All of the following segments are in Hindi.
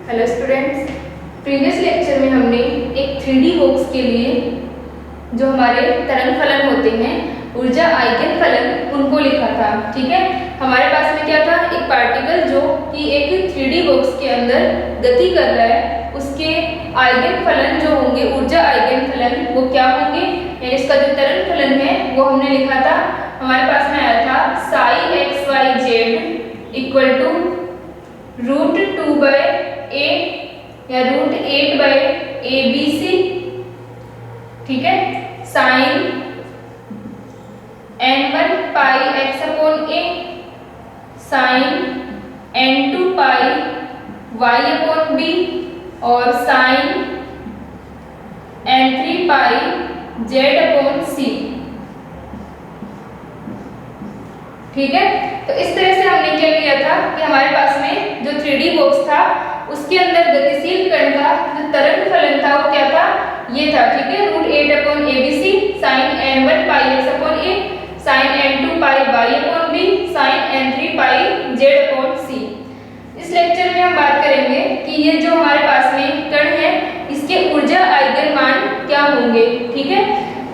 हेलो स्टूडेंट्स, प्रीवियस लेक्चर में हमने एक 3D बॉक्स के लिए जो हमारे तरंग फलन होते हैं, ऊर्जा आइगन फलन, उनको लिखा था। ठीक है, हमारे पास में क्या था, एक पार्टिकल जो कि एक 3D बॉक्स के अंदर गति कर रहा है, उसके आइगन फलन जो होंगे, ऊर्जा आइगन फलन, वो क्या होंगे, यानी इसका जो तरंग फलन है वो हमने लिखा था। हमारे पास में आया था psi x y z equal to √2/a या √8/abc। ठीक है, साइन n1 पाई x/a, साइन n2 पाई y/b और साइन n3 पाई z/c। ठीक है, तो इस तरह से हमने क्या किया था कि हमारे पास में जो 3D बॉक्स था उसके अंदर गतिशील कण का जो तरंग फलन था वो क्या था, ये था। ठीक है, √8/abc, साइन n1 पाई x/a, साइन n2 पाई y/b, साइन n3 पाई z/c। इस लेक्चर में हम बात करेंगे कि ये जो हमारे पास में कण है इसके ऊर्जा आइगन मान क्या होंगे। ठीक है,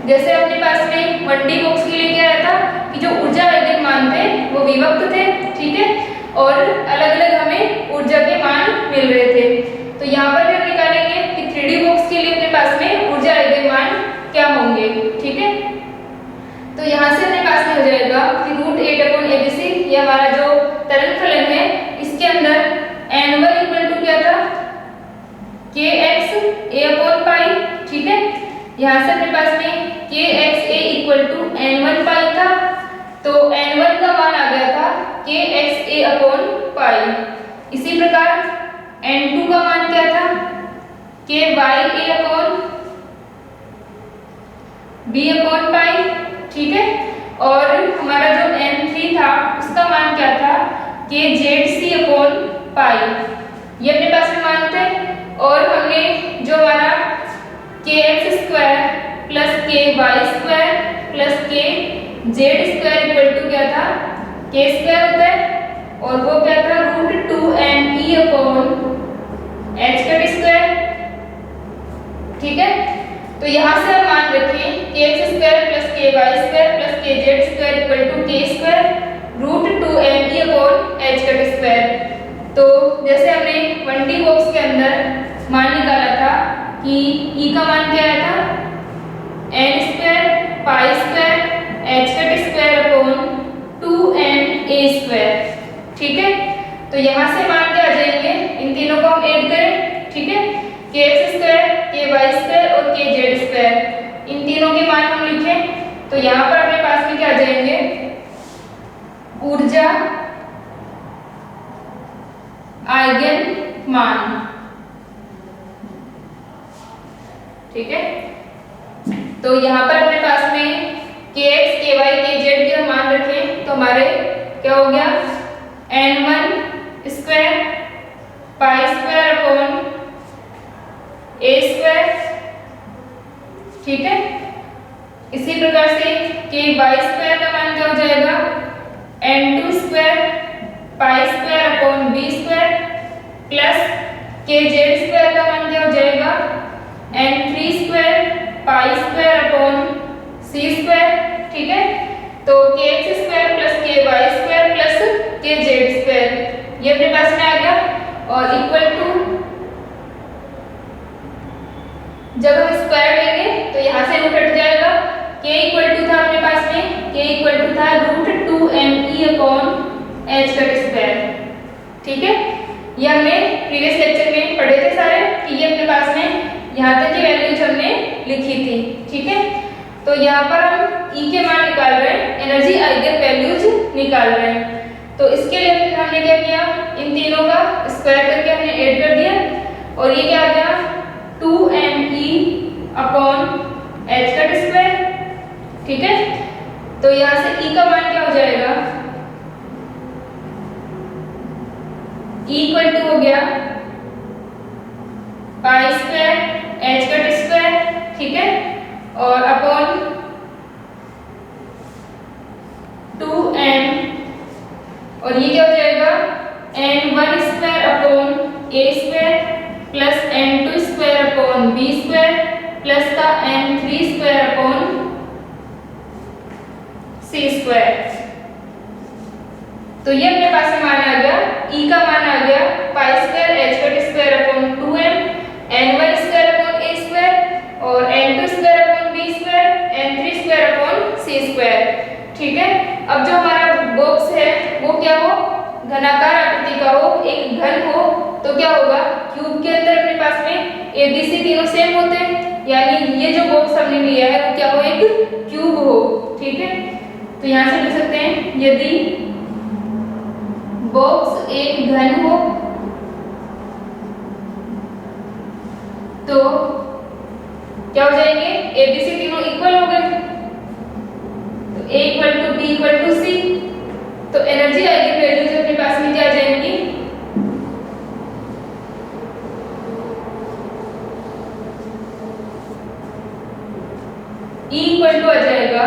जैसे अपने पास में 1D बॉक्स के लिए क्या आया था कि जो ऊर्जा आइगन मान थे वो विभक्त थे। ठीक है, और अलग अलग हमें ऊर्जा के मान मिल रहे थे। तो यहाँ पर भी हम निकालेंगे कि 3D बॉक्स के लिए अपने पास में ऊर्जा आइगन मान क्या होंगे। ठीक है, तो यहाँ से अपने पास में हो जाएगा कि √8/abc, ये हमारा जो तरंग फलन है, इसके अंदर n1 इक्वल टू क्या था, kxa/पाई। ठीक है, यहाँ से अपने पास में kxa इक्वल टू n1 पाई था, तो n1 का मान आ गया था kxa/पाई। इसी प्रकार n2 का मान क्या था, kya/b/पाई। ठीक है, और हमारा जो n3 था उसका मान क्या था, kzc/पाई। ये अपने पास में मान थे, और हमने जो हमारा kx² plus ky² plus kz² equal to क्या था, k² होता है, और वो क्या था √2mE/h²। ठीक है, तो यहाँ से हम मान रखें kx² plus ky² plus kz² equal to k² √2mE/h²। तो जैसे हमने 1D बॉक्स के अंदर मान निकाला था कि E का मान क्या आया था, n² पाई² h²/2ma²। ठीक है, तो यहाँ से मान क्या आ जाएंगे, इन तीनों को हम ऐड करें। ठीक है, kx² ky² और kz², इन तीनों के मान हम लिखें, तो यहाँ पर अपने पास में क्या आ जाएंगे, ऊर्जा आइगन मान। ठीक है, तो यहाँ पर अपने पास में kx ky kz के मान रखें, तो हमारे क्या हो गया, n1² पाई²/a²। ठीक है, इसी प्रकार से ky² का मान क्या हो जाएगा, n2² पाई²/b² प्लस kz² का मान क्या हो जाएगा, n3² पाई²/c²। ठीक है, तो kx² plus ky² plus kz², ये अपने पास में आ गया, और इक्वल टू, जब हम स्क्वायर लेंगे तो यहाँ से रूट हट जाएगा। k इक्वल टू था अपने पास में, k इक्वल टू था √2mE/h²। ठीक है, ये हमने प्रीवियस लेक्चर में पढ़े थे सारे कि ये अपने पास में यहाँ तक की वैल्यूज हमने लिखी थी। ठीक है, तो यहाँ पर हम E के मान निकाल रहे हैं, एनर्जी आइगन वैल्यूज निकाल रहे हैं। तो इसके लिए हमने क्या किया, इन तीनों का स्क्वायर करके हमने ऐड कर दिया, और ये क्या आ गया, 2mE/h²। ठीक है, तो यहाँ से E का मान क्या हो जाएगा, E इक्वल टू हो गया पाई²h²। ठीक है, और अपॉन 2m, और ये क्या हो जाएगा, n1² अपॉन a²। स्क्वायर। तो ये अपने पास में मान आ गया, E का मान आ गया पाई square h cut square upon 2m n1 square upon a square और n2 square upon b square n3 square upon c square. ठीक है, अब जो हमारा बॉक्स है वो क्या हो, घनाकार आकृति का हो, एक घन हो, तो क्या होगा, क्यूब के अंदर अपने पास में ABC तीनों सेम होते हैं, यानी ये जो बॉक्स हमने लिया है वो क्या हो, एक क्यूब हो। ठीक है, तो यहाँ से लिख सकते हैं यदि बॉक्स एक घन हो तो क्या हो जाएंगे, ABC तीनों इक्वल हो गए, तो A equal to B equal to C, तो एनर्जी आएगी वैल्यू जो अपने पास में क्या आ जाएंगी, E इक्वल टू आ जाएगा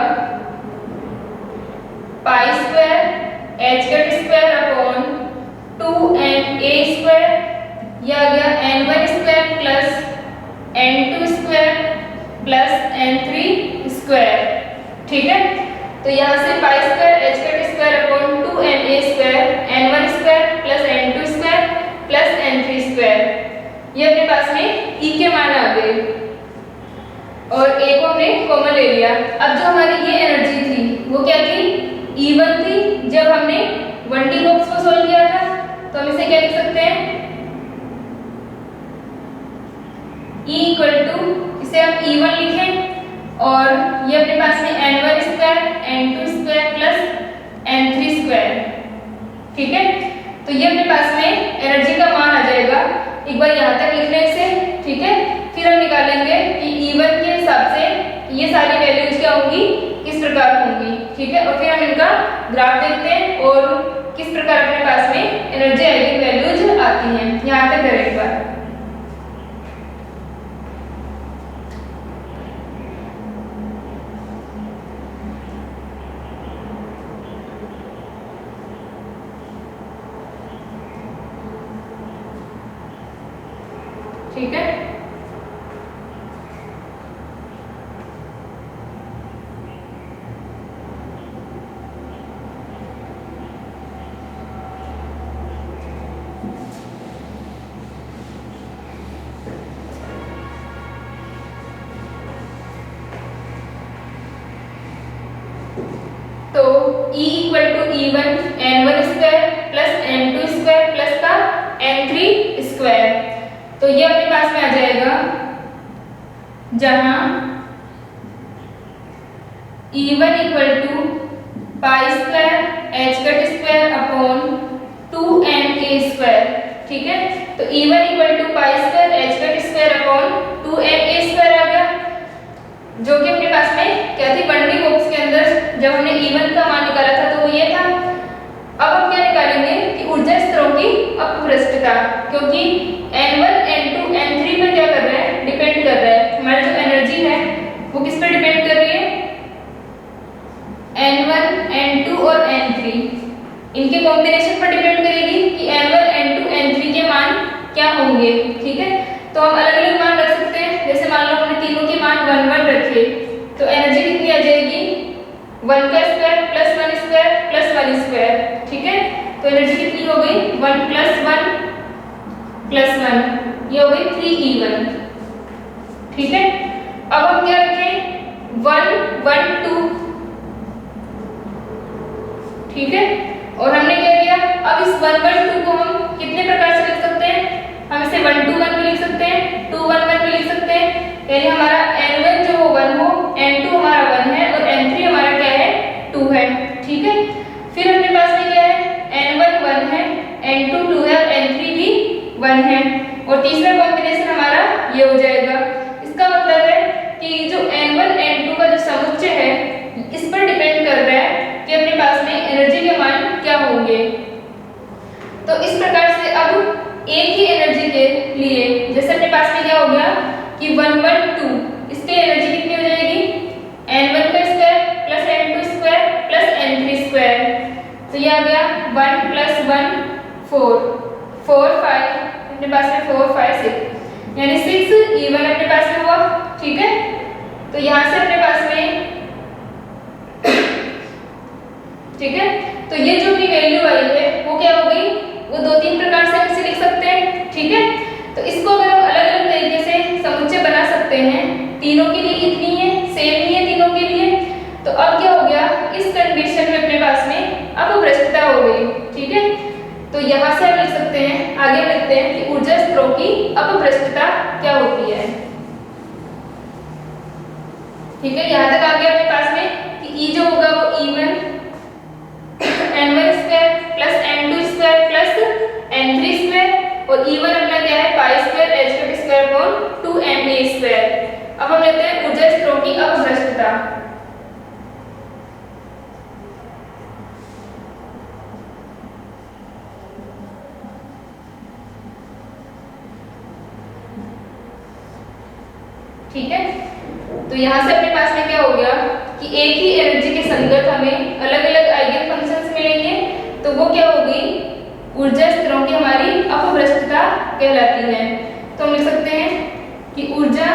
पाई square h cut square upon 2na square, यह आ गया n1 square plus n2 square plus n3 square. ठीक है, तो यहाँ से पाई square h cut square upon 2na square n1 square plus n2 square plus n3 square, ये अपने पास में E के मान आ गए और A को हमने कॉमन ले लिया। अब जो हमारी ये एनर्जी थी वो क्या थी, E1 थी जब हमने 1D बॉक्स को सोल्व किया था, तो हम इसे क्या लिख सकते हैं, E इक्वल टू, इसे हम E1 लिखें और ये अपने पास में n1 square n2 square plus n3 square. ठीक है, तो ये अपने पास में एनर्जी का मान आ जाएगा, एक बार यहाँ तक लिख लें इसे। ठीक है, फिर हम निकालेंगे कि E1 के हिसाब से ये सारी वैल्यूज क्या होंगी, किस प्रकार होंगी। ठीक है, और फिर हम इनका ग्राफ देखते हैं और किस प्रकार अपने पास में एनर्जी आएगी, वैल्यूज आती हैं। यहाँ तक करें एक बार। ठीक है, तो E equal to E1 n1 square plus n2 square plus का n3 स्क्वायर, तो ये अपने पास में आ जाएगा जहां E1 equal to pi square h cut square upon 2na square. ठीक है, तो E1 equal to pi square h cut square upon 2na square आ गया, जो कि अपने पास में क्या थी, 1D बॉक्स के अंदर जब हमने E1 का मान निकाला था तो वो ये था। अब हम क्या निकालेंगे कि ऊर्जा स्तरों की अपपृष्ठता, क्योंकि n1 n2 n3 पर क्या कर रहा है, डिपेंड कर रहा है, हमारी जो एनर्जी है वो किस पर डिपेंड कर रही है, n1 n2 और n3 इनके कॉम्बिनेशन पर डिपेंड करेगी कि n1 n2 n3 के मान क्या होंगे। ठीक है, तो हम अलग अलग मान रख सकते हैं, जैसे मान लो हमने तीनों के मान 1 1 रखे, तो एनर्जी कितनी आ जाएगी, 1 का square plus 1 square plus 1 square. ठीक है, तो एनर्जी कितनी हो गई, 1 प्लस 1 प्लस 1, ये हो गई 3E1। ठीक है, अब हम क्या रखें, 1 1 2। ठीक है, और हमने क्या किया, अब इस 1 1 2 को हम कितने प्रकार से लिख सकते हैं, हम इसे 1 2 1 भी लिख सकते हैं, 2 1 1 भी लिख सकते हैं, यानी हमारा n1 जो हो 1 हो, n2 हमारा 1 है और n3 हमारा क्या है, 2 है। ठीक है, फिर अपने पास में क्या है, n1 1 है, n2 2 है और n3 भी 1 है, और तीसरा कॉम्बिनेशन हमारा ये हो जाएगा। इसका मतलब है कि जो n1 n2 का जो समुच्चय है इस पर डिपेंड कर रहा है कि अपने पास में एनर्जी के मान क्या होंगे। तो इस प्रकार से अब एक ही एनर्जी के लिए जैसे अपने पास में क्या हो गया कि 1 1 2, इसके एनर्जी कितनी हो जाएगी, n1 का square plus n2 square plus n3 square, तो ये आ गया 1 प्लस 1 4 4 5, अपने पास में 4 5 6, यानी 6E1 अपने पास में हुआ। ठीक है, तो यहाँ से अपने पास में ठीक है। तो ये जो भी वैल्यू आई है वो क्या हो गई, वो दो तीन प्रकार से हम इसे लिख सकते हैं, ठीक है। तो इसको अगर हम अलग अलग तरीके से समुच्चय बना सकते हैं, तीनों के लिए इतनी है, सेम ही है तीनों के लिए, तो अब क्या हो गया, इस कंडीशन में अपने पास में अपभ्रष्टता हो गई, ठीक है। तो यहाँ से हम लिख सकते हैं, आगे लिखते हैं कि ऊर्जा स्तरों की अपभ्रष्टता क्या होती है, ठीक है। यहाँ तक आ गया अपने पास में कि E जो होगा वो E1 N1 square plus N2 square plus N3 square और E1 अपना क्या है पाई square H square upon 2Na square. अब हम लेते हैं ऊर्जा स्तरों की अपभ्रष्टता। ठीक है, तो यहाँ से अपने पास में क्या हो गया कि एक ही एनर्जी के संगत हमें अलग अलग आइगन फंक्शंस मिलेंगे, तो वो क्या होगी, ऊर्जा स्तरों की हमारी अपभ्रष्टता कहलाती है। तो हम लिख सकते हैं कि ऊर्जा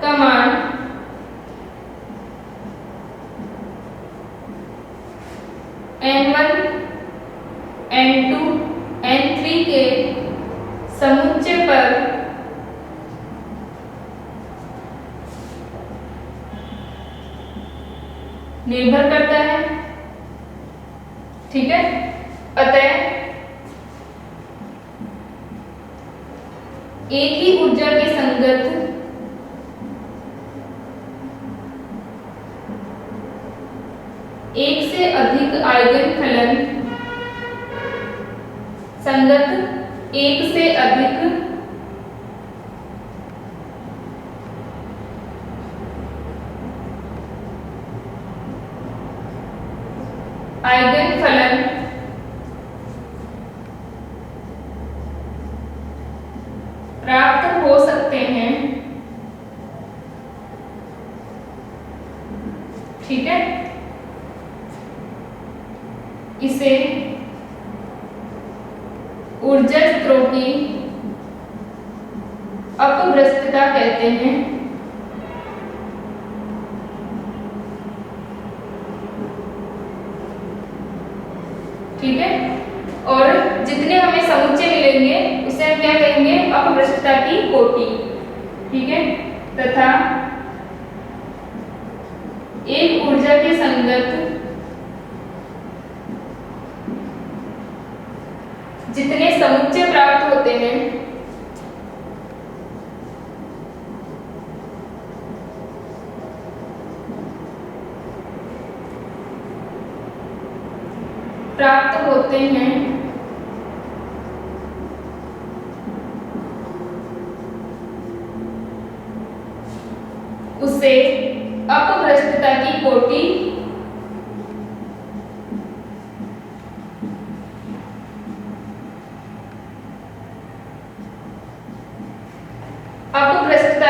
का मान N1 N2 N3 के समुच्चय पर निर्भर करता है, ठीक है। अतः एक ही ऊर्जा के संगत एक से अधिक आइगन फलन संगत एक से अधिक आइगन फलन प्राप्त हो सकते हैं, ठीक है। इसे ऊर्जा स्तरों की अपभ्रष्टता कहते हैं, ठीक है। और जितने हमें समुच्चय मिलेंगे उसे हम क्या कहेंगे, अपभ्रष्टता की कोटि, ठीक है। तथा एक ऊर्जा के संगत जितने समुच्चय प्राप्त होते हैं उसे अपभ्रष्टता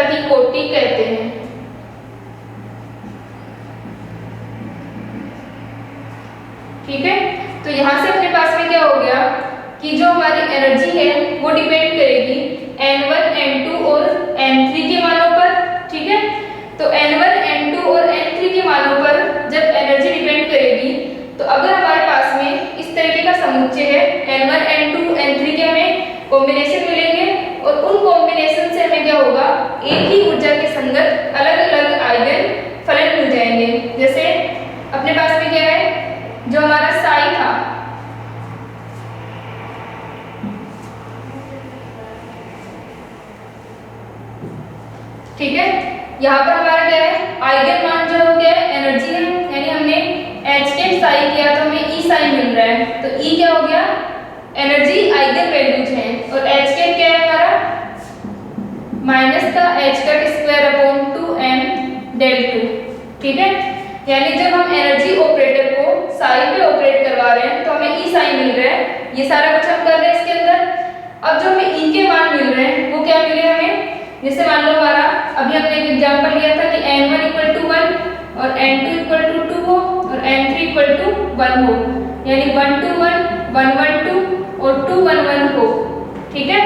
की कोटि कहते हैं, ठीक है। तो यहां से अपने पास में क्या हो गया कि जो हमारी एनर्जी है वो डिपेंड करेगी N1 N2 और N3 के मानों पर, ठीक है। तो N1 N2 और N3 के मानों पर जब एनर्जी डिपेंड करेगी, तो अगर हमारे पास में इस तरीके का समुच्चय है N1 N2 N3 के हमें कॉम्बिनेशन मिलेंगे और उन कॉम्बिनेशन से हमें क्या होगा, एक ही ऊर्जा के संगत अलग अलग आइगन फलन मिल जाएंगे। जैसे अपने पास में क्या है, जो हमारा साई था, ठीक है। यहाँ पर हमारा क्या है, आइगन मान जो हो गया है एनर्जी है, यानी हमने H के साई किया तो हमें E साई मिल रहा है, तो E क्या हो गया, एनर्जी आइगन वैल्यूज है, और H के क्या है हमारा माइनस का H का स्क्वायर अपॉन 2m del 2, ठीक है। यानी जब हम एनर्जी ऑपरेटर को साई पे ऑपरेट करवा रहे हैं तो हमें E साई मिल रहा है, ये सारा कुछ हम कर रहे हैं इसके अंदर। अब जो हमें E के मान मिल रहे हैं वो क्या मिले हमें, जैसे मान लो हमारा अभी हमने एक एग्जांपल लिया था कि N1 = 1 और N2 = 2 हो और N3 = 1 हो, यानी 1 2 1 1 1 2 और 2 1 1 हो, ठीक है।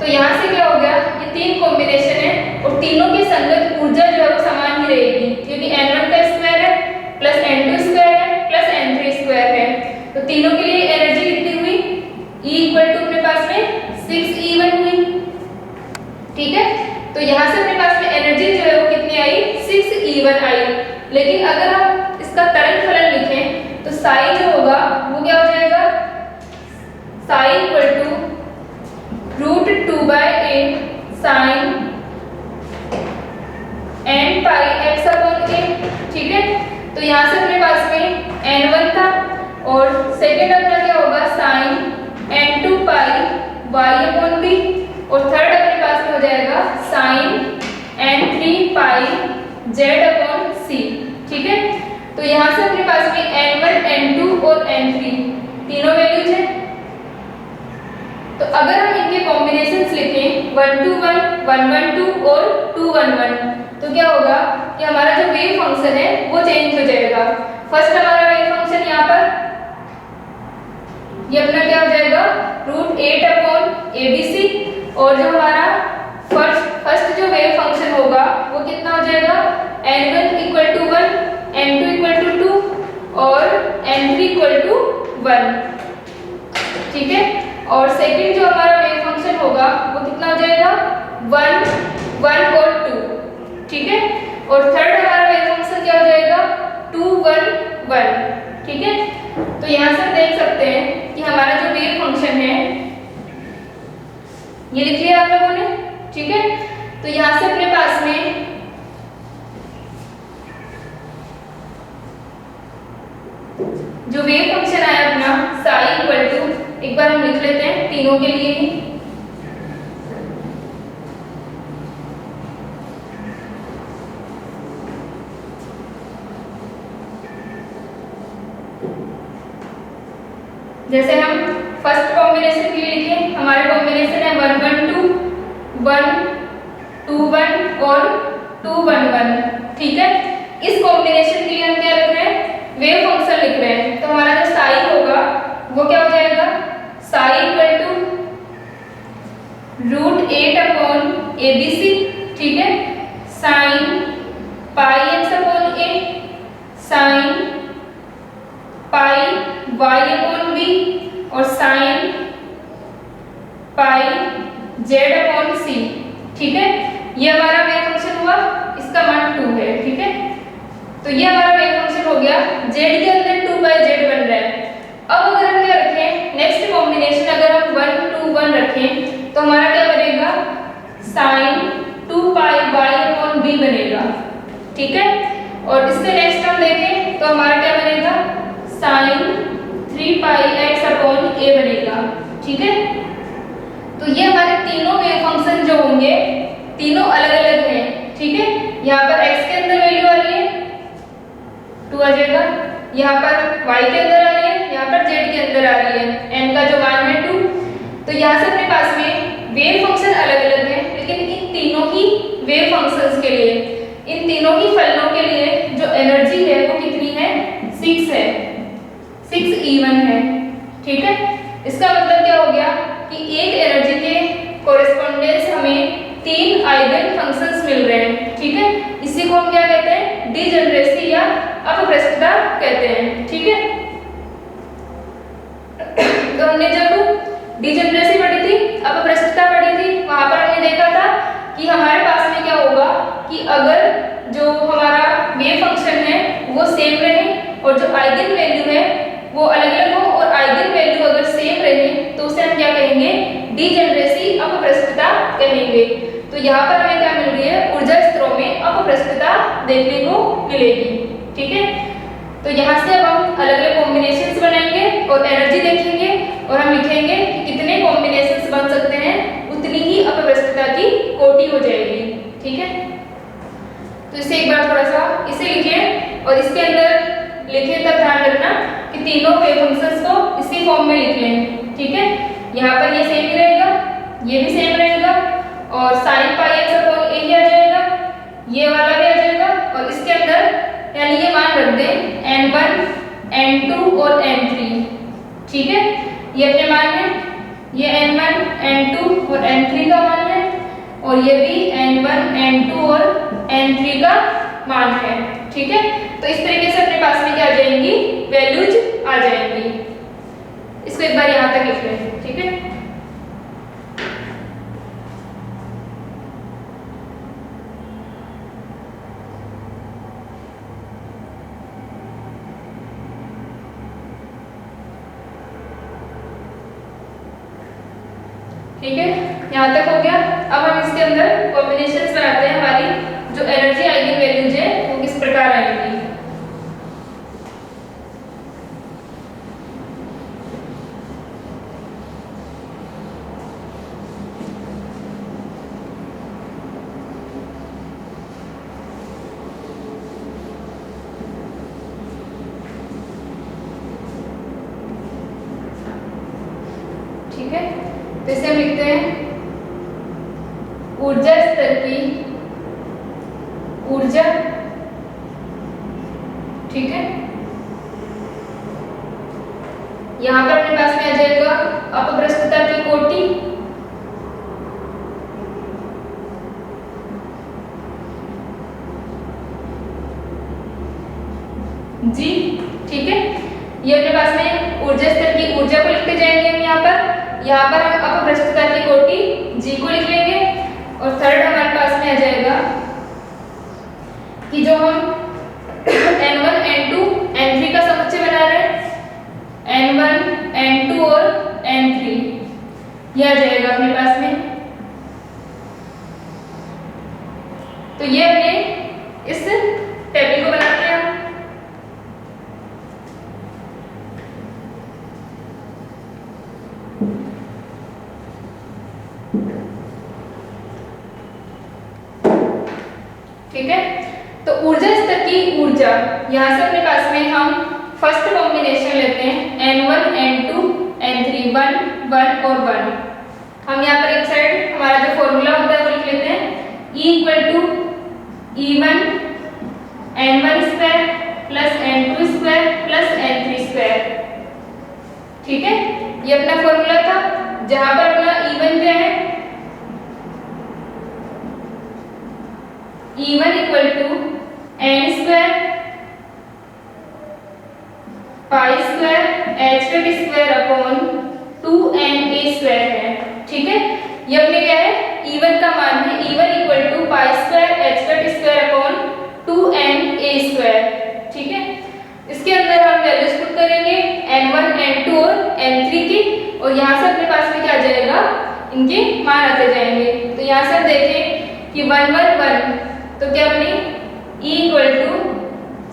तो यहाँ से क्या हो गया, ये तीन कॉम्बिनेशन है और तीनों के संगत ऊर्जा जो है वो समान ही रहेगी, क्योंकि N1 का स्क्वायर है प्लस N2 स्क्वायर है प्लस N3 स्क्वायर है, तीनों के लिए एनर्जी कितनी हुई, E इक्वल टू अपने पास में 6E1 हुई। ठीक है, तो यहाँ से अपने पास में एनर्जी जो है वो कितनी आई, 6E1 आई। लेकिन अगर हम इसका तरंग फलन लिखें तो साई जो होगा वो क्या हो जाएगा, psi equal to √2/8 sine n pi x upon a। ठीक है, तो यहाँ से अपने पास में n1 था और सेकेंड अपना क्या होगा, साइन n2 पाई y अपॉन b और थर्ड अपने पास में हो जाएगा साइन n3 पाई z अपॉन c। ठीक है, तो यहाँ से अपने पास में n1, n2 और n3 तीनों वैल्यूज है। तो अगर हम इनके कॉम्बिनेशंस लिखें 1 to 1, 1 1 2 और 2 1 1, तो क्या होगा कि हमारा जो वेव फंक्शन है वो चेंज हो जाएगा। फर्स्ट हमारा वेव फंक्शन यहाँ पर ये अपना क्या हो जाएगा, √8 अपॉन ABC और जो हमारा फर्स्ट जो वेव फंक्शन होगा वो कितना हो जाएगा, n1 equal to 1, n2 equal to 2 और n3 इक्वल टू 1। ठीक है, और सेकंड जो हमारा वेव फंक्शन होगा वो कितना हो जाएगा, 1 1 और 2। ठीक है, और थर्ड हमारा वेव फंक्शन क्या हो जाएगा, 2 1 1। ठीक है, तो यहाँ से देख सकते हैं कि हमारा जो वेव फंक्शन है ये लिख लिया आप लोगों ने। ठीक है, तो यहाँ से अपने पास में जो वेव फंक्शन आया अपना साई इक्वल टू, एक बार हम लिख लेते हैं तीनों के लिए ही। जैसे हम फर्स्ट कॉम्बिनेशन के लिए लिखे, हमारे कॉम्बिनेशन है 1 1 2, 1 2 1 और 2 1 1। ठीक है, इस कॉम्बिनेशन के लिए हम क्या लिख रहे हैं, वेव फंक्शन लिख रहे हैं। तो हमारा जो साई होगा वो क्या हो जाएगा, psi equal to √8 upon ABC। ठीक है, sine pi x upon a sine pi y upon b और sine pi z upon c। ठीक है, ये हमारा वेव फंक्शन हुआ, इसका मान 2 है। ठीक है, तो ये हमारा वेव फंक्शन हो गया, z के अंदर 2/z बन रहा है। अब अगर हम क्या रखें, नेक्स्ट कॉम्बिनेशन अगर हम 1 2 1 रखें तो हमारा क्या बनेगा, साइन 2 पाई y अपॉन b बनेगा। ठीक है, और इससे नेक्स्ट हम देखें तो हमारा क्या बनेगा, sine 3 pi x upon a बनेगा। ठीक है, तो ये हमारे तीनों वेव फंक्शन जो होंगे तीनों अलग अलग हैं। ठीक है, यहाँ पर x के अंदर वैल्यू आ रही है 2 आ जाएगा, यहाँ पर y के अंदर आ रही है, यहाँ पर z के अंदर आ रही है, n का जो मान है 2। तो यहाँ से अपने पास में वेव फंक्शन अलग अलग है, लेकिन इन तीनों ही वेव फंक्शंस के लिए, इन तीनों ही फलनों के लिए जो एनर्जी है वो कितनी है, 6 है, 6E1 है। ठीक है, इसका मतलब क्या हो गया कि एक एनर्जी के कोरेस्पोंडेंस हमें 3 आइगन फंक्शंस मिल रहे हैं। ठीक है, इसी को हम क्या कहते हैं, डिजनरेसी या अपभ्रष्टता कहते हैं। ठीक है, तो हमने जब डिजनरेसी पढ़ी थी, अपभ्रष्टता पढ़ी थी, वहां पर हमने देखा था कि हमारे पास में क्या होगा कि अगर जो हमारा वेव फंक्शन है वो सेम रहे और जो आइगन वैल्यू है वो अलग अलग हो, और आइगन वैल्यू अगर सेम रहे तो उसे हम क्या कहेंगे, डिजनरेसी अपभ्रष्टता कहेंगे। तो यहाँ पर हमें क्या मिल रही है, ऊर्जा स्तरों में अपभ्रष्टता देखने को मिलेगी। ठीक है, तो यहाँ से अब हम अलग अलग कॉम्बिनेशंस बनाएंगे और एनर्जी देखेंगे और हम लिखेंगे कि कितने कॉम्बिनेशंस बन सकते हैं, उतनी ही अपभ्रष्टता की कोटि हो जाएगी। ठीक है, तो इसे एक बार थोड़ा सा इसे लिखें और इसके अंदर लिखें तब ध्यान रखना कि तीनों वेव फंक्शंस को इसी फॉर्म में लिख लें। ठीक है, यहाँ पर ये सेम ही रहेगा, ये भी सेम रहेगा और sine pi x upon a आ जाएगा, ये वाला भी आ जाएगा और इसके अंदर यानी ये मान रख दें n1 n2 और n3। ठीक है, ये अपने मान है, ये n1 n2 और n3 का मान है और ये भी n1 n2 और n3 का मान है। ठीक है, तो इस तरीके से अपने पास में क्या आ जाएंगी, वैल्यूज आ जाएंगी। लिख लें, ठीक है। ठीक है, यहाँ तक हो गया। अब हम इसके अंदर कॉम्बिनेशंस बनाते हैं। हमारी जो एनर्जी आइगन वैल्यूज है वो किस प्रकार आएंगी। ठीक है, तो इसे हम लिखते हैं ऊर्जा स्तर की ऊर्जा, ठीक है। यहां पर अपने पास में आ जाएगा अपभ्रष्टता की कोटि, जी, ठीक है। ये अपने पास में ऊर्जा स्तर की ऊर्जा को लिखते जाएंगे हम यहाँ पर हम अपभ्रष्टता की कोटि जी को लिख लेंगे। और थर्ड हमारे पास में आ जाएगा कि जो हम N1, N2, N3 का समुच्चय बना रहे हैं, N1, N2 और N3, यह आ जाएगा अपने पास में। तो ये अपने इस टेबल को बनाते हैं हम। ठीक है, तो ऊर्जा स्तर की ऊर्जा, यहां से अपने पास में हम फर्स्ट कॉम्बिनेशन लेते हैं N1, N2, N3, 1, 1 और 1। हम यहाँ पर एक साइड हमारा जो फॉर्मूला होता है वो लिख लेते हैं, E = E1 N1 square plus N2 square plus N3 square. ठीक है, ये अपना फॉर्मूला था, जहां पर अपना E1 क्या है, E1 = n square pi square h square upon 2na square है। ठीक है, ये अपने क्या है, E1 का मान है, E1 = पाई square h square upon 2na square. ठीक है, इसके अंदर हम वैल्यूज पुट करेंगे n1, n2 और n3 की, और यहाँ से अपने पास में क्या आ जाएगा, इनके मान आते जाएंगे। तो यहाँ से हम देखें कि 1 1 1, तो क्या बनी E =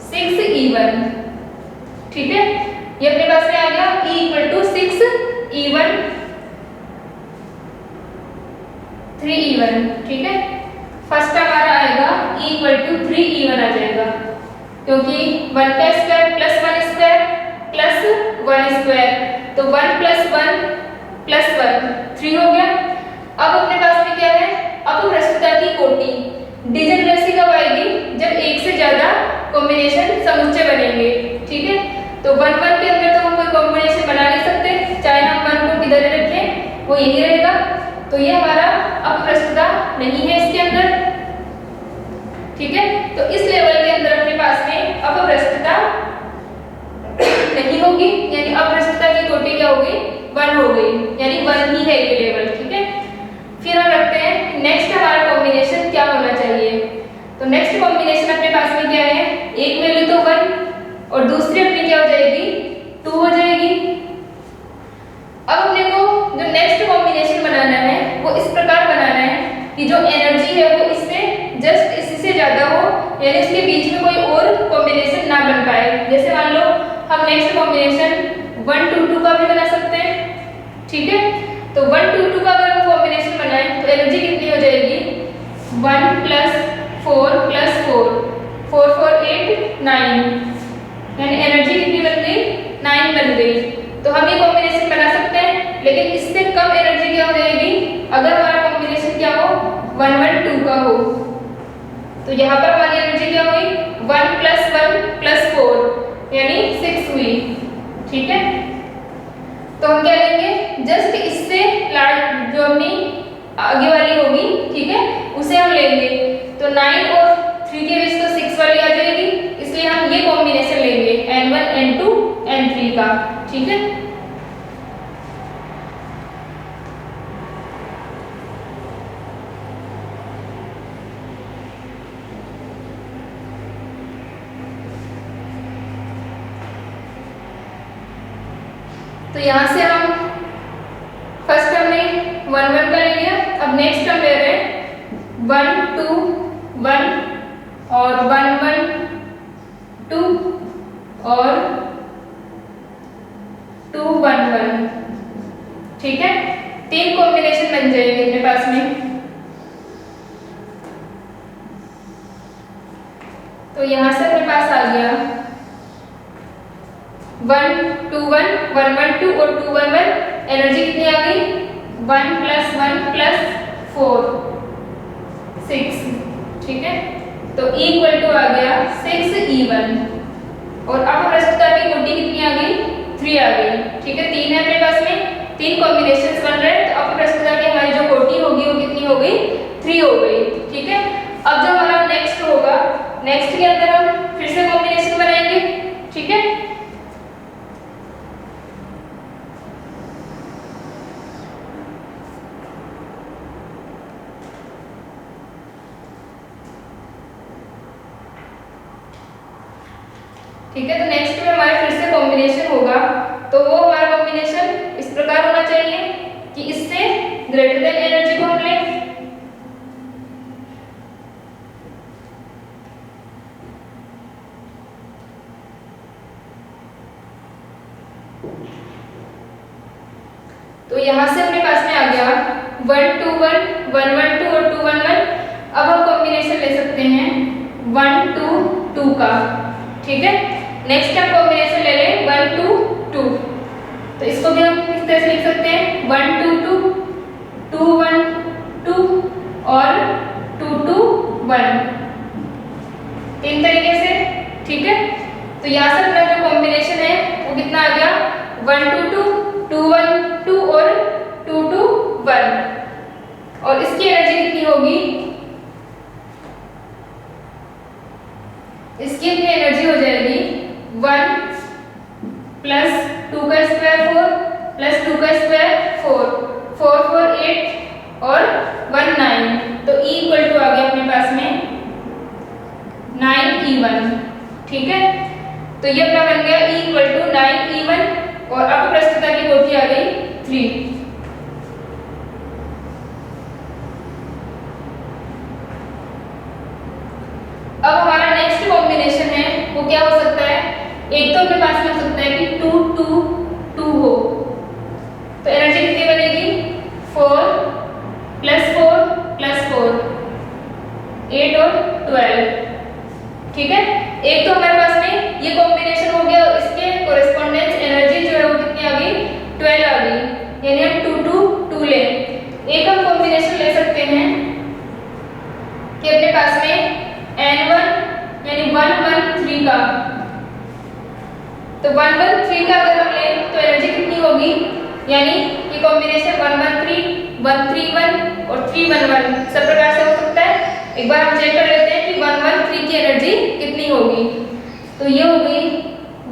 6E1। ठीक है, ये अपने पास में आ गया E = 6E1 3E1। ठीक है, फर्स्ट हमारा आएगा E = 3E1 आ जाएगा, क्योंकि 1 का square plus 1 square plus 1 square, तो 1 + 1 + 1 3 हो गया। अब अपने पास में क्या है, अपभ्रष्टता की कोटि, डिजनरेसी कब आएगी, जब एक से ज्यादा कॉम्बिनेशन समुच्चय बनेंगे। ठीक है, तो 1 1 के अंदर तो हम कोई कॉम्बिनेशन बना नहीं सकते, चाहे हम 1 को किधर रखें वो यही रहेगा, तो ये हमारा अपभ्रष्टता नहीं है इसके अंदर। ठीक है, तो इस लेवल के अंदर अपने पास में अपभ्रष्टता नहीं होगी, यानी अपभ्रष्टता की कोटि क्या होगी, 1 हो गई, यानी 1 ही है ये लेवल। ठीक है, फिर हम रखते हैं नेक्स्ट हमारा कॉम्बिनेशन क्या होना चाहिए। तो नेक्स्ट कॉम्बिनेशन अपने पास में क्या है, एक वैल्यू तो 1 और दूसरी अपनी क्या हो जाएगी, 2 हो जाएगी। अब अपने को जो नेक्स्ट कॉम्बिनेशन बनाना है वो इस प्रकार बनाना है कि जो एनर्जी है वो इससे जस्ट इसी से ज्यादा हो, यानी उसके बीच में कोई और कॉम्बिनेशन ना बन पाए। जैसे मान लो हम नेक्स्ट कॉम्बिनेशन 1 2 2 का भी बना सकते हैं। ठीक है, तो 1 2 2 का अगर हम कॉम्बिनेशन बनाएं तो एनर्जी कितनी हो जाएगी, 1 + 4 + 4 4 4 8 9, यानी एनर्जी कितनी बन गई, 9 बन गई। तो हम ये कॉम्बिनेशन बना सकते हैं, लेकिन इससे कम एनर्जी क्या हो जाएगी, अगर हमारा कॉम्बिनेशन क्या हो, 1 1 2 का हो। तो यहाँ पर हमारी एनर्जी क्या हुई, 1 + 1 + 4 यानी 6 हुई। ठीक है, तो हम क्या लेंगे, जस्ट इससे जो अपनी आगे वाली होगी, ठीक है, उसे हम लेंगे। तो 9 और 3 के बीच तो 6 वाली आ जाएगी, इसलिए हम ये कॉम्बिनेशन लेंगे N1 N2 N3 का। ठीक है, तो यहाँ से हम फर्स्ट हमने 1 1 का ले लिया। अब नेक्स्ट हम ले रहे हैं 1 2 1 और 1 1 2 और 2 1 1। ठीक है, 3 कॉम्बिनेशन बन जाएंगे अपने पास में। तो यहाँ से अपने पास आ गया 1 2 1 1 1 2 और 2 1 1। एनर्जी कितनी आ गई? 1 + 1 + 4 6। ठीक है, तो E = आ गया 6E1। और अब प्रस्तुता की कोटि कितनी आ गई? 3 आ गई। ठीक है, 3 है अपने पास में, 3 कॉम्बिनेशंस बन रहे हैं। तो अब प्रस्तुता की हमारी जो कोटि होगी वो कितनी हो गई? 3 हो गई। ठीक है, अब जो हमारा नेक्स्ट होगा, नेक्स्ट के अंदर हम फिर से कॉम्बिनेशन बनाएंगे। ठीक है, ठीक है, तो नेक्स्ट में हमारे फिर से कॉम्बिनेशन होगा। तो वो हमारा कॉम्बिनेशन इस प्रकार होना चाहिए कि इससे ग्रेटर देन एनर्जी को हम लें। तो यहां से अपने पास में आ गया 1 2 1 1 1 2 और 2 1 1। अब हम कॉम्बिनेशन ले सकते हैं 1 2 2 का। ठीक है, नेक्स्ट हम कॉम्बिनेशन ले लें 1 2 2। तो इसको भी हम इस तरह से लिख सकते हैं 1 2 2 2 1 2 और 2 2 1, 3 तरीके से। ठीक है, तो यहाँ से अपना जो कॉम्बिनेशन है वो कितना आ गया? 1 2 2 2 1 2 और 2 2 1। और इसकी एनर्जी कितनी होगी? इसकी अपनी एनर्जी हो जाएगी 1 + 2 का स्क्वायर 4 + 2 का स्क्वायर 4 4 4 8 और 1 9। तो E = आ गया अपने पास में 9E1। ठीक है, तो ये अपना बन गया E = 9E1। और अब प्रस्तुता की कोटि आ गई 3। अब हमारा नेक्स्ट कॉम्बिनेशन है वो क्या हो सकता है? एक तो अपने पास में हो सकता है कि 2 2 2 हो। तो एनर्जी कितनी बनेगी? 4 + 4 + 4 8 और 12। ठीक है, एक तो हमारे पास में ये कॉम्बिनेशन हो गया। इसके कोरेस्पोंडेंस एनर्जी जो है वो कितनी आ गई? 12 आ गई। यानी हम 2 2 2 ले। एक हम कॉम्बिनेशन ले सकते हैं कि अपने पास में N1 यानी 1 1 3 का। तो 1 1 3 का अगर हम लें तो एनर्जी कितनी होगी? यानी ये कॉम्बिनेशन 1 1 3 1 3 1 और 3 1 1 सब प्रकार से हो सकता है। एक बार हम चेक कर लेते हैं कि 1 1 3 की एनर्जी कितनी होगी। तो ये होगी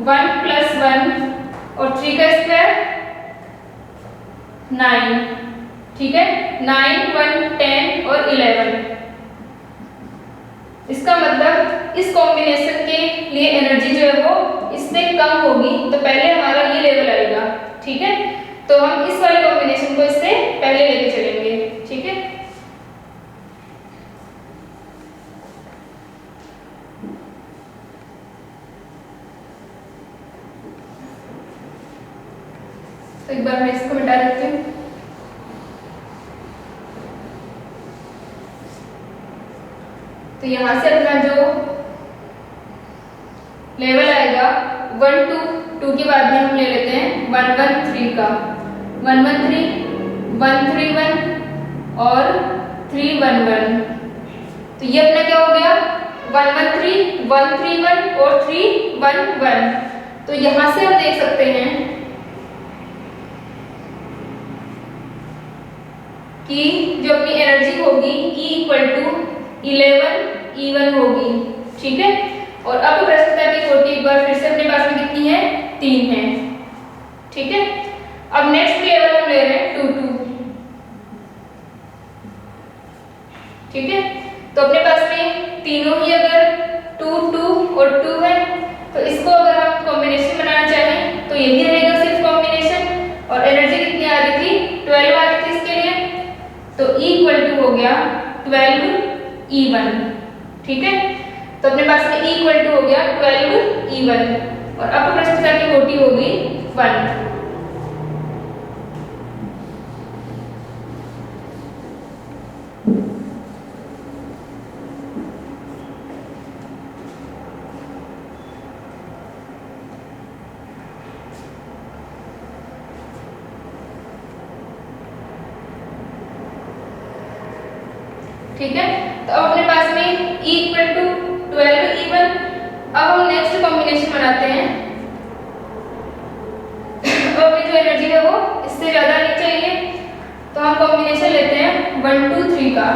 1 + 1 और 3 का स्क्वायर 9। ठीक है, 9 1 10 और 11। इसका मतलब इस कॉम्बिनेशन के लिए एनर्जी जो है वो इससे कम होगी। तो पहले हमारा ये लेवल आएगा। ठीक है, तो हम इस वाले कॉम्बिनेशन को इससे पहले लेके चलेंगे। ठीक है, तो एक बार मैं इसको मिटा देती हूँ। तो यहाँ से अपना जो लेवल आएगा 1 2 2 के बाद में हम ले लेते हैं 1 1 3 का। 1 1 3 1 3 1 और 3 1 1। तो ये अपना क्या हो गया? 1 1 3 1 3 1 और 3 1 1। तो यहाँ से हम देख सकते हैं कि जो अपनी एनर्जी होगी E = 11 E1 होगी। ठीक है, और अब प्रस्तुता की कोटि एक बार फिर से अपने पास में कितनी है? 3 है। ठीक है, अब नेक्स्ट लेवल हम ले रहे हैं 2 2। ठीक है, तो अपने पास में तीनों ही अगर 2 2 और 2 है तो इसको अगर हम कॉम्बिनेशन बनाना चाहें तो यही रहेगा सिर्फ कॉम्बिनेशन। 12 E1, ठीक है। तो अपने पास में E इक्वल टू हो गया 12 E1 और अपप्रस्थता की कोटि हो गई 1। ठीक है, तो अब अपने पास में E इक्वल टू 12 E1। अब हम नेक्स्ट कॉम्बिनेशन बनाते हैं। अब अपनी जो एनर्जी है वो इससे ज्यादा नहीं चाहिए, तो हम कॉम्बिनेशन लेते हैं 1 2 3 का।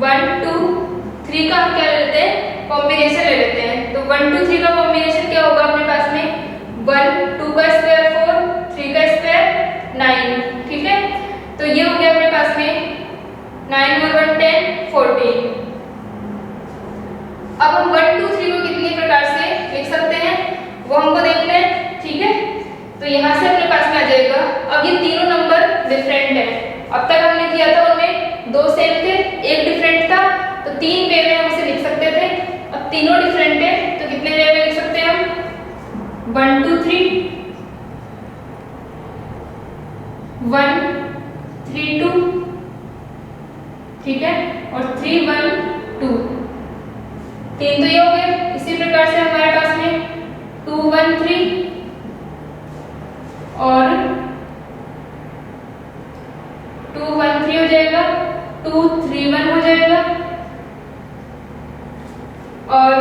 1 2 3 का हम क्या ले लेते हैं, कॉम्बिनेशन ले लेते हैं। तो 1 2 3 का कॉम्बिनेशन क्या होगा अपने पास में, 1 2 का स्क्वायर 4, 3 का स्क्वायर 9, ठीक है। तो ये हो गया अपने पास में 9 और 1 10 14। अब हम 1 2 3 को कितने प्रकार से लिख सकते हैं वो हमको देखना है, ठीक है। तो यहाँ से अपने पास में आ जाएगा। अब ये तीनों नंबर डिफरेंट है। अब तक हमने किया था उनमें दो सेम थे, एक डिफरेंट था, तो 3 वे में हम उसे लिख सकते थे। अब तीनों डिफरेंट है तो कितने वे में लिख सकते हैं हम, 1 2 3 1 3 2, ठीक है, और 3 1 2। 3 तो ये हो गए। इसी प्रकार से हमारे पास में 2 1 3 और 2 1 3 हो जाएगा, 2 3 1 हो जाएगा और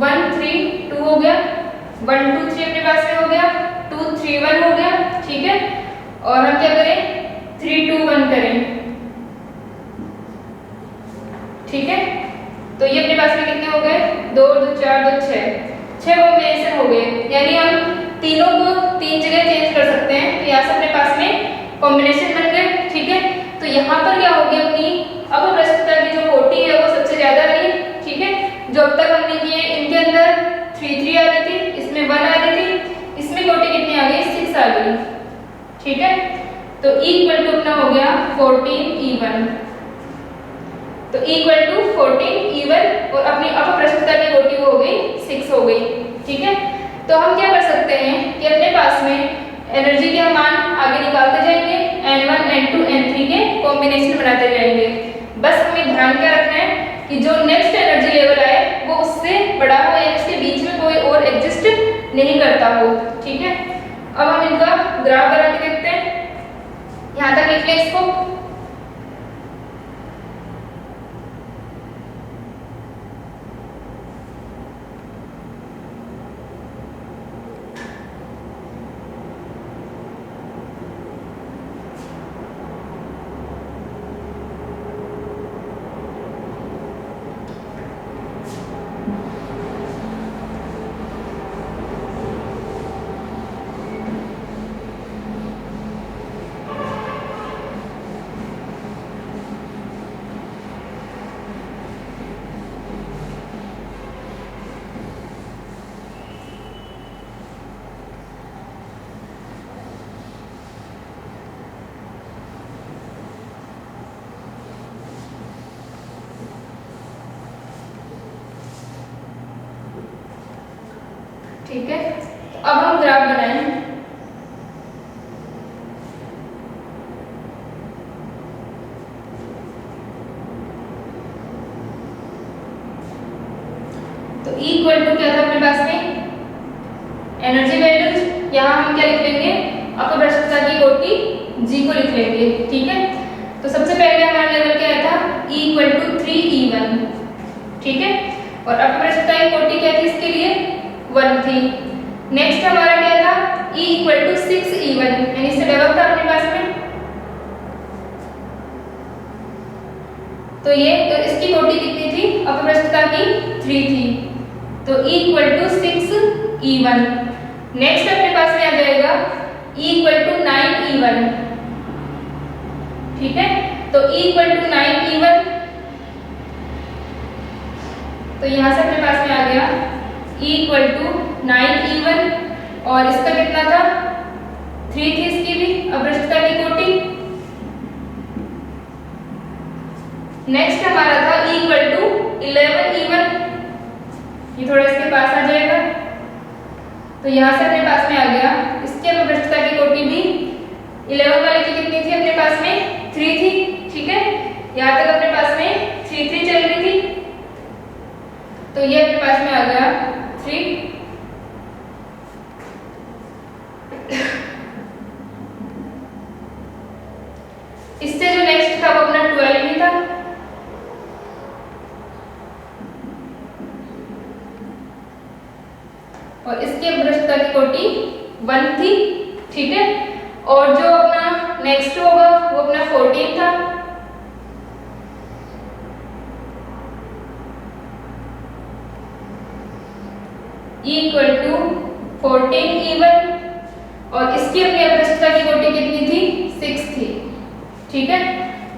1 3 2 हो गया, 1 2 3 अपने पास में हो गया, 2 3 1 हो गया, ठीक है। और हम क्या करें, 3 2 1 करें, ठीक है। तो ये अपने पास में कितने हो गए, 2 2 4 2 6 कॉम्बिनेशन हो गए। यानी हम तीनों को 3 जगह चेंज कर सकते हैं। तो यहाँ से अपने पास में कॉम्बिनेशन बन गए, ठीक है। तो यहाँ पर क्या हो गया, अपनी अपप्रस्थता की जो कोटि है वो सबसे ज्यादा रही, ठीक है। जो अब तक हमने किए इनके अंदर 3 3 आ रही थी, इसमें 1 आ रही थी, इसमें कोटि कितनी आ गई, 6 आ गई, ठीक है। तो E इक्वल टू अपना हो गया 14 E1। तो E इक्वल टू 14 E1 और अपनी अपप्रस्थता की कोटि हो गई 6 हो गई, ठीक है। तो हम क्या कर सकते हैं कि अपने पास में एनर्जी के मान आगे निकालते जाएंगे, N1 N2 N3 के कॉम्बिनेशन बनाते जाएंगे। बस हमें ध्यान क्या रखना है कि जो नेक्स्ट एनर्जी लेवल आए वो उससे बड़ा हो या इसके बीच में कोई और एग्जिस्ट नहीं करता हो, ठीक है। अब हम इनका ग्राफ बना के देखते हैं। यहाँ तक लिख लें इसको। ठीक है, तो अब हम ग्राफ बनाएं। तो E इक्वल टू क्या था अपने पास में, एनर्जी वैल्यूज। यहाँ हम क्या लिख लेंगे, अपप्रस्थता की कोटि G को लिख लेंगे, ठीक है। तो सबसे पहले हमारा लेवल क्या था, E इक्वल टू 3 E1, ठीक है। और अपप्रस्थता की कोटि क्या थी इसके लिए, 1 थी। नेक्स्ट हमारा क्या था, E इक्वल टू 6 E1, यानी इससे डबल था अपने पास में। तो ये तो इसकी कोटि कितनी थी, अपप्रस्थता की 3 थी। तो E equal to 6 E1। Next अपने पास में आ जाएगा E इक्वल टू 9 E1, ठीक है। तो E इक्वल टू 9 E1, तो यहाँ से अपने पास में आ गया E इक्वल टू 9 E1 और इसका कितना था, 3 थी इसकी भी अपप्रस्थता की कोटि, नेक्स्ट हमारा था इक्वल टू 11 इवन, ये थोड़ा इसके पास आ जाएगा, तो यहाँ से अपने पास में आ गया। इसकी अपभ्रष्टता की कोटि भी 11 वाले की कितनी थी अपने पास में 3 थी, ठीक है, यहाँ तक अपने पास में 3 3 चल रही थी, तो ये अपने पास में आ गया 3। इससे जो नेक्स्ट था वो अपना 12 ही था, और इसकी अपभ्रष्टता की कोटि 1 थी, ठीक है, और जो अपना नेक्स्ट होगा वो अपना 14 था, इक्वल टू 14 इवन, और इसकी अपनी अपभ्रष्टता की कोटि कितनी थी 6 थी, ठीक है।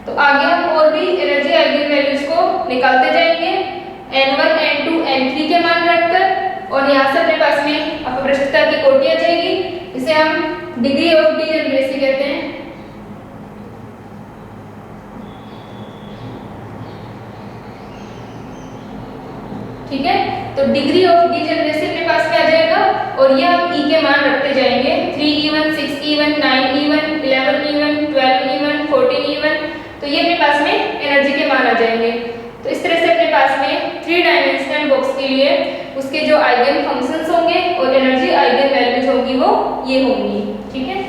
तो आगे हम और भी एनर्जी आइगन वैल्यूज को निकालते जाएंगे n1 n2 n3 के मान रखकर, और यहाँ से अपने पास में अपभ्रष्टता की कोटि आ जाएगी, इसे हम डिग्री ऑफ डीजेनरेसी कहते हैं। ठीक है, तो डिग्री ऑफ डीजेनरेसी अपने पास में आ जाएगा, और ये हम ई के मान रखते जाएंगे 3 even 6 even 9 even 11 even 12 even 14 even, तो ये अपने पास में एनर्जी के मान आ जाएंगे। तो इस तरह से अपने पास में 3 डायमेंशनल बॉक्स के लिए उसके जो आइगन फंक्शंस होंगे और एनर्जी आइगन वैल्यूज होंगी वो ये होंगी, ठीक है।